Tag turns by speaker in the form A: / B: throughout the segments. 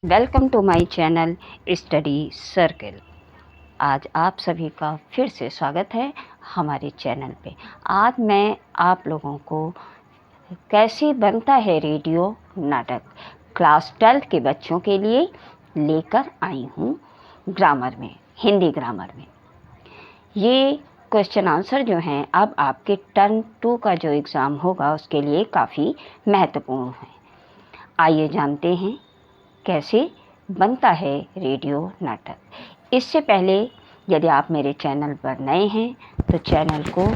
A: Welcome to my channel study circle. आज आप सभी का फिर से स्वागत है हमारे चैनल पे। आज मैं आप लोगों को कैसे बनता है रेडियो नाटक क्लास 12 के बच्चों के लिए लेकर आई हूँ ग्रामर में, हिंदी ग्रामर में। ये क्वेश्चन आंसर जो हैं अब आपके टर्म 2 का जो एग्ज़ाम होगा उसके लिए काफ़ी महत्वपूर्ण है। आइए जानते हैं कैसे बनता है रेडियो नाटक। इससे पहले यदि आप मेरे चैनल पर नए हैं तो चैनल को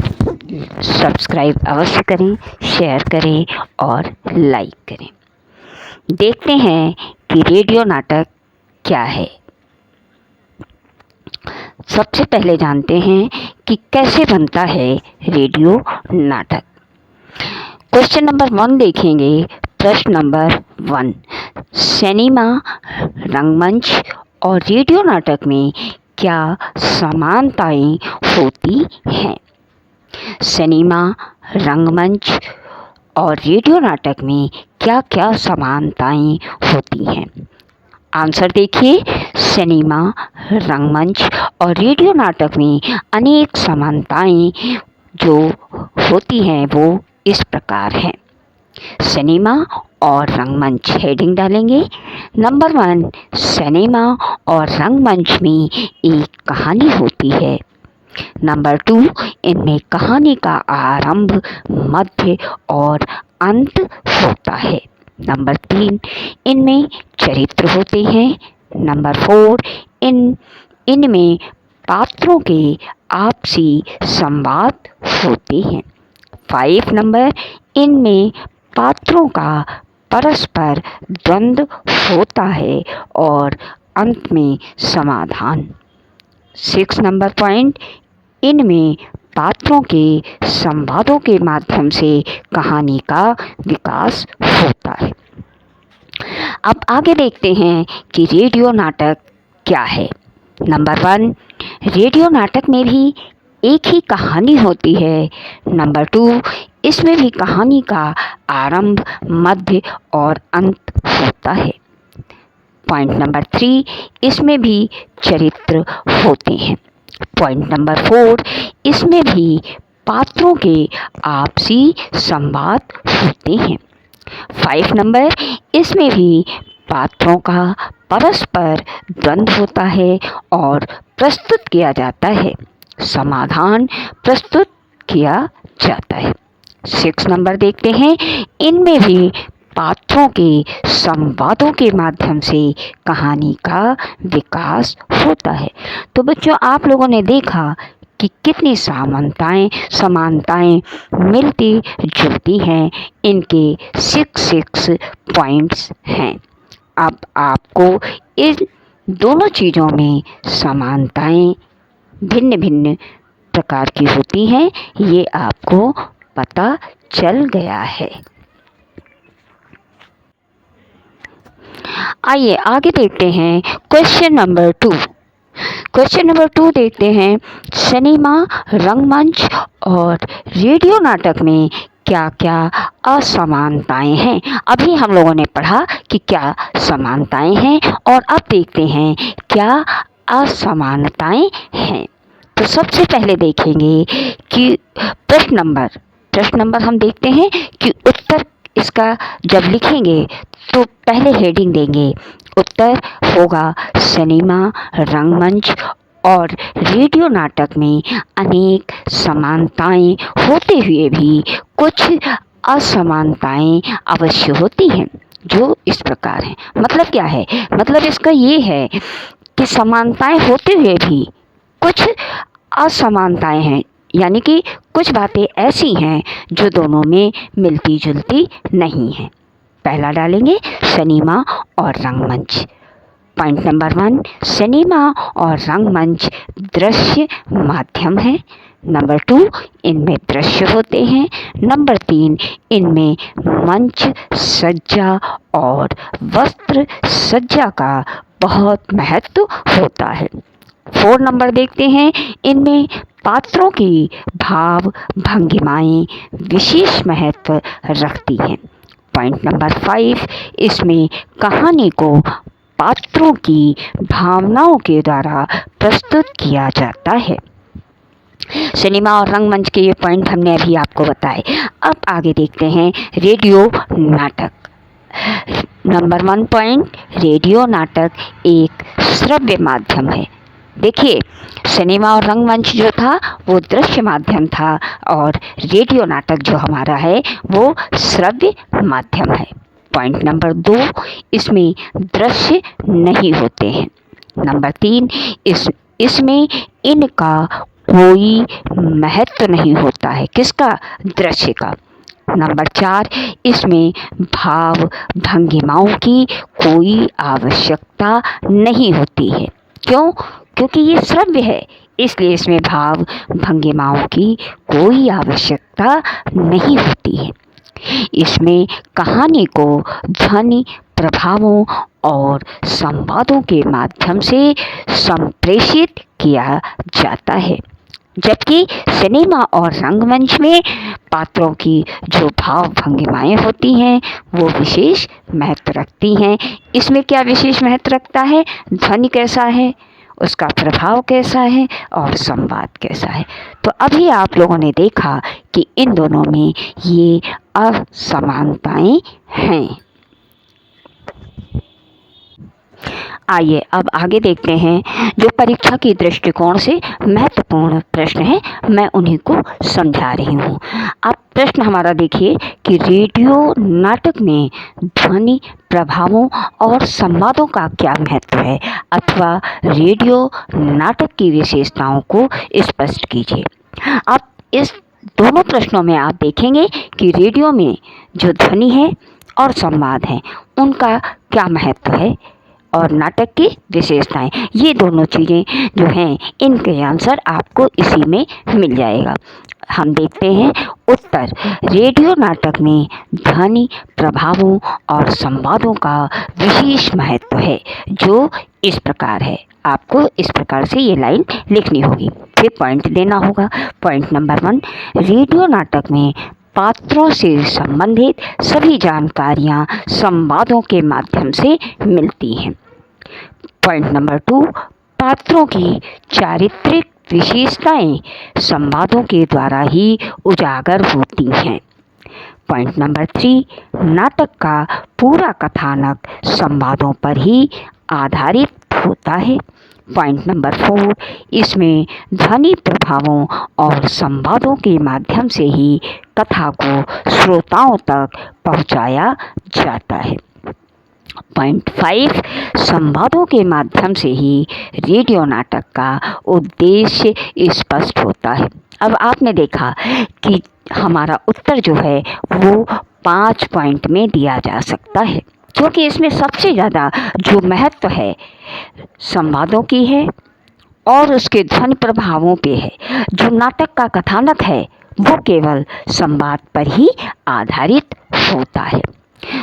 A: सब्सक्राइब अवश्य करें, शेयर करें और लाइक करें। देखते हैं कि रेडियो नाटक क्या है। सबसे पहले जानते हैं कि कैसे बनता है रेडियो नाटक। क्वेश्चन नंबर 1 देखेंगे। प्रश्न नंबर 1, सिनेमा, रंगमंच और रेडियो नाटक में क्या समानताएं होती हैं? सिनेमा, रंगमंच और रेडियो नाटक में क्या क्या समानताएं होती हैं? आंसर देखिए। सिनेमा, रंगमंच और रेडियो नाटक में अनेक समानताएं जो होती हैं वो इस प्रकार हैं। सिनेमा और रंगमंच, हेडिंग डालेंगे। नंबर 1, सिनेमा और रंगमंच में एक कहानी होती है। नंबर 2, इनमें कहानी का आरंभ, मध्य और अंत होता है। नंबर 3, इनमें चरित्र होते हैं। नंबर 4, इनमें पात्रों के आपसी संवाद होते हैं। 5 नंबर, इनमें पात्रों का परस्पर द्वंद्व होता है और अंत में समाधान। 6 नंबर पॉइंट, इनमें पात्रों के संवादों के माध्यम से कहानी का विकास होता है। अब आगे देखते हैं कि रेडियो नाटक क्या है। नंबर 1, रेडियो नाटक में भी एक ही कहानी होती है। नंबर 2, इसमें भी कहानी का आरंभ, मध्य और अंत होता है। पॉइंट नंबर 3, इसमें भी चरित्र होते हैं। पॉइंट नंबर 4, इसमें भी पात्रों के आपसी संवाद होते हैं। 5 नंबर, इसमें भी पात्रों का परस्पर द्वंद्व होता है और प्रस्तुत किया जाता है, समाधान प्रस्तुत किया जाता है। 6 नंबर देखते हैं। इनमें भी पात्रों के संवादों के माध्यम से कहानी का विकास होता है। तो बच्चों, आप लोगों ने देखा कि कितनी समानताएं मिलती जुलती हैं। इनके 6 पॉइंट्स हैं। अब आपको इन दोनों चीज़ों में समानताएं भिन्न भिन्न प्रकार की होती हैं, ये आपको पता चल गया है। आइए आगे देखते हैं क्वेश्चन नंबर 2। क्वेश्चन नंबर 2 देखते हैं। सिनेमा, रंगमंच और रेडियो नाटक में क्या क्या असमानताएं हैं? अभी हम लोगों ने पढ़ा कि क्या समानताएं हैं और अब देखते हैं क्या असमानताएं हैं। तो सबसे पहले देखेंगे कि प्रश्न नंबर हम देखते हैं कि उत्तर इसका जब लिखेंगे तो पहले हेडिंग देंगे। उत्तर होगा सिनेमा, रंगमंच और रेडियो नाटक में अनेक समानताएं होते हुए भी कुछ असमानताएं अवश्य होती हैं, जो इस प्रकार हैं। मतलब क्या है? मतलब इसका ये है कि समानताएं होते हुए भी कुछ असमानताएं हैं, यानी कि कुछ बातें ऐसी हैं जो दोनों में मिलती जुलती नहीं हैं। पहला डालेंगे सिनेमा और रंगमंच। पॉइंट नंबर 1, सिनेमा और रंगमंच दृश्य माध्यम है। नंबर 2, इनमें दृश्य होते हैं। नंबर 3, इनमें मंच सज्जा और वस्त्र सज्जा का बहुत महत्व होता है। 4 नंबर देखते हैं। इनमें पात्रों की भाव भंगिमाएं विशेष महत्व रखती हैं। पॉइंट नंबर 5, इसमें कहानी को पात्रों की भावनाओं के द्वारा प्रस्तुत किया जाता है। सिनेमा और रंगमंच के ये पॉइंट हमने अभी आपको बताए। अब आगे देखते हैं रेडियो नाटक। नंबर 1 पॉइंट, रेडियो नाटक एक श्रव्य माध्यम है। देखिए, सिनेमा और रंगमंच जो था वो दृश्य माध्यम था और रेडियो नाटक जो हमारा है वो श्रव्य माध्यम है। पॉइंट नंबर 2, इसमें दृश्य नहीं होते हैं। नंबर 3, इसमें इनका कोई महत्व नहीं होता है। किसका? दृश्य का। नंबर 4, इसमें भाव भंगिमाओं की कोई आवश्यकता नहीं होती है। क्यों? क्योंकि ये श्रव्य है, इसलिए इसमें भाव भंगिमाओं की कोई आवश्यकता नहीं होती है। इसमें कहानी को ध्वनि प्रभावों और संवादों के माध्यम से संप्रेषित किया जाता है, जबकि सिनेमा और रंगमंच में पात्रों की जो भाव भंगिमाएँ होती हैं वो विशेष महत्व रखती हैं। इसमें क्या विशेष महत्व रखता है? ध्वनि कैसा है, उसका प्रभाव कैसा है और संवाद कैसा है। तो अभी आप लोगों ने देखा कि इन दोनों में ये असमानताएं हैं। आइए अब आगे देखते हैं जो परीक्षा की दृष्टिकोण से महत्वपूर्ण प्रश्न हैं, मैं उन्हीं को समझा रही हूँ। अब प्रश्न हमारा देखिए कि रेडियो नाटक में ध्वनि प्रभावों और संवादों का क्या महत्व है, अथवा रेडियो नाटक की विशेषताओं को स्पष्ट कीजिए। अब इस दोनों प्रश्नों में आप देखेंगे कि रेडियो में जो ध्वनि है और संवाद है उनका क्या महत्व है और नाटक की विशेषताएं, ये दोनों चीज़ें जो हैं इनके आंसर आपको इसी में मिल जाएगा। हम देखते हैं उत्तर। रेडियो नाटक में ध्वनि प्रभावों और संवादों का विशेष महत्व है, जो इस प्रकार है। आपको इस प्रकार से ये लाइन लिखनी होगी, फिर पॉइंट देना होगा। पॉइंट नंबर 1, रेडियो नाटक में पात्रों से संबंधित सभी जानकारियाँ संवादों के माध्यम से मिलती हैं। पॉइंट नंबर 2, पात्रों की चारित्रिक विशेषताएं संवादों के द्वारा ही उजागर होती हैं। पॉइंट नंबर 3, नाटक का पूरा कथानक संवादों पर ही आधारित होता है। पॉइंट नंबर 4, इसमें ध्वनि प्रभावों और संवादों के माध्यम से ही कथा को श्रोताओं तक पहुंचाया जाता है। पॉइंट 5, संवादों के माध्यम से ही रेडियो नाटक का उद्देश्य स्पष्ट होता है। अब आपने देखा कि हमारा उत्तर जो है वो 5 पॉइंट में दिया जा सकता है, क्योंकि इसमें सबसे ज़्यादा जो महत्व है संवादों की है और उसके ध्वनि प्रभावों पे है। जो नाटक का कथानक है वो केवल संवाद पर ही आधारित होता है।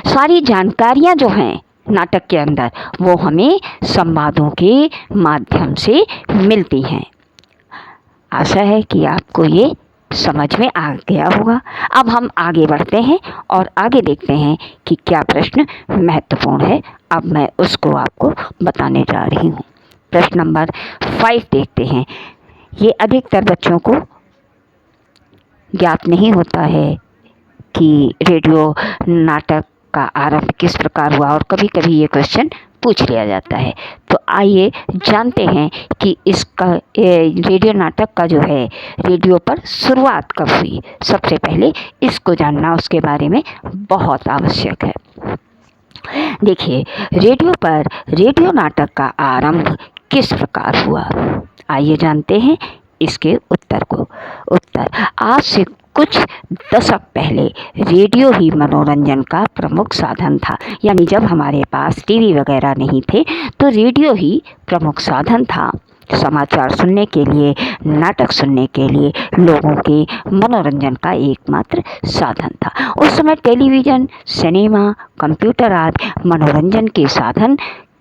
A: सारी जानकारियाँ जो हैं नाटक के अंदर वो हमें संवादों के माध्यम से मिलती हैं। आशा है कि आपको ये समझ में आ गया होगा। अब हम आगे बढ़ते हैं और आगे देखते हैं कि क्या प्रश्न महत्वपूर्ण है। अब मैं उसको आपको बताने जा रही हूँ। प्रश्न नंबर 5 देखते हैं। ये अधिकतर बच्चों को ज्ञात नहीं होता है कि रेडियो नाटक का आरंभ किस प्रकार हुआ, और कभी कभी ये क्वेश्चन पूछ लिया जाता है। तो आइए जानते हैं कि इसका रेडियो नाटक का जो है रेडियो पर शुरुआत कब हुई। सबसे पहले इसको जानना उसके बारे में बहुत आवश्यक है। देखिए, रेडियो पर रेडियो नाटक का आरंभ किस प्रकार हुआ, आइए जानते हैं इसके उत्तर को। उत्तर, आज से कुछ दशक पहले रेडियो ही मनोरंजन का प्रमुख साधन था। यानी जब हमारे पास टीवी वगैरह नहीं थे तो रेडियो ही प्रमुख साधन था। समाचार सुनने के लिए, नाटक सुनने के लिए लोगों के मनोरंजन का एकमात्र साधन था। उस समय टेलीविज़न, सिनेमा, कंप्यूटर आदि मनोरंजन के साधन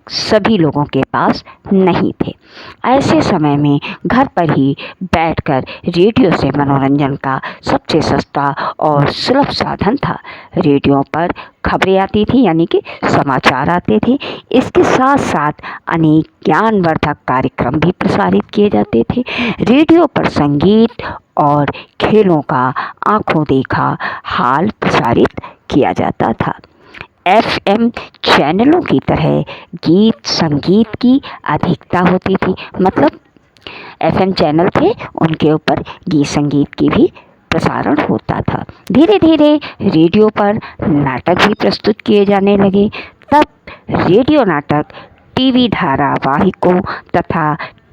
A: सभी लोगों के पास नहीं थे। ऐसे समय में घर पर ही बैठकर रेडियो से मनोरंजन का सबसे सस्ता और सुलभ साधन था। रेडियो पर खबरें आती थी, यानी कि समाचार आते थे। इसके साथ साथ अनेक ज्ञानवर्धक कार्यक्रम भी प्रसारित किए जाते थे। रेडियो पर संगीत और खेलों का आंखों देखा हाल प्रसारित किया जाता था। एफएम चैनलों की तरह गीत संगीत की अधिकता होती थी। मतलब एफएम चैनल थे, उनके ऊपर गीत संगीत की भी प्रसारण होता था। धीरे धीरे रेडियो पर नाटक भी प्रस्तुत किए जाने लगे। तब रेडियो नाटक टीवी धारावाहिकों तथा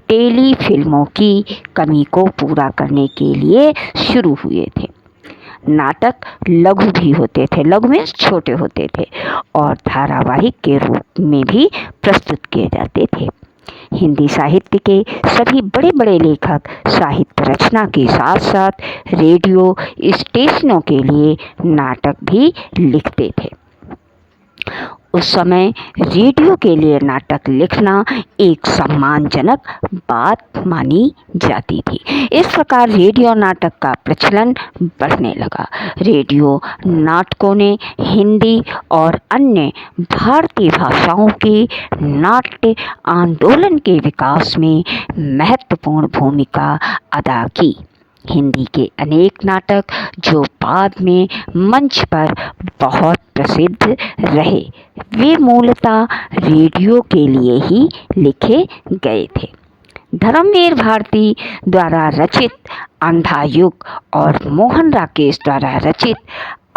A: टेली फिल्मों की कमी को पूरा करने के लिए शुरू हुए थे। नाटक लघु भी होते थे, लघु में छोटे होते थे, और धारावाहिक के रूप में भी प्रस्तुत किए जाते थे। हिंदी साहित्य के सभी बड़े बड़े लेखक साहित्य रचना के साथ साथ रेडियो स्टेशनों के लिए नाटक भी लिखते थे। उस समय रेडियो के लिए नाटक लिखना एक सम्मानजनक बात मानी जाती थी। इस प्रकार रेडियो नाटक का प्रचलन बढ़ने लगा। रेडियो नाटकों ने हिंदी और अन्य भारतीय भाषाओं के नाट्य आंदोलन के विकास में महत्वपूर्ण भूमिका अदा की। हिंदी के अनेक नाटक जो बाद में मंच पर बहुत प्रसिद्ध रहे, वे मूलतः रेडियो के लिए ही लिखे गए थे। धर्मवीर भारती द्वारा रचित अंधा युग और मोहन राकेश द्वारा रचित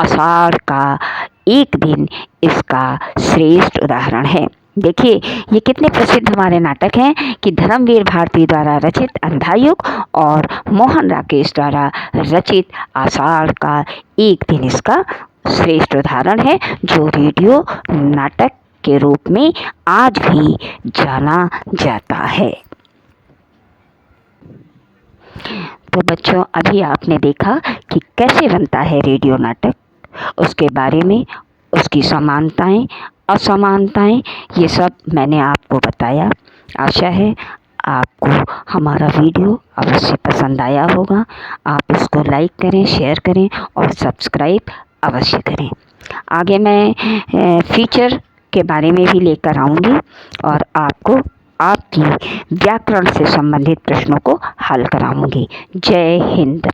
A: आषाढ़ का एक दिन इसका श्रेष्ठ उदाहरण है। देखिए ये कितने प्रसिद्ध हमारे नाटक हैं कि धर्मवीर भारती द्वारा रचित अंधा युग और मोहन राकेश द्वारा रचित आषाढ़ का एक दिन इसका श्रेष्ठ उदाहरण है, जो रेडियो नाटक के रूप में आज भी जाना जाता है। तो बच्चों, अभी आपने देखा कि कैसे बनता है रेडियो नाटक, उसके बारे में, उसकी समानताएं असमानताएं, ये सब मैंने आपको बताया। आशा है आपको हमारा वीडियो अवश्य पसंद आया होगा। आप इसको लाइक करें, शेयर करें और सब्सक्राइब अवश्य करें। आगे मैं फीचर के बारे में भी लेकर आऊँगी और आपको आपकी व्याकरण से संबंधित प्रश्नों को हल कराऊँगी। जय हिंद।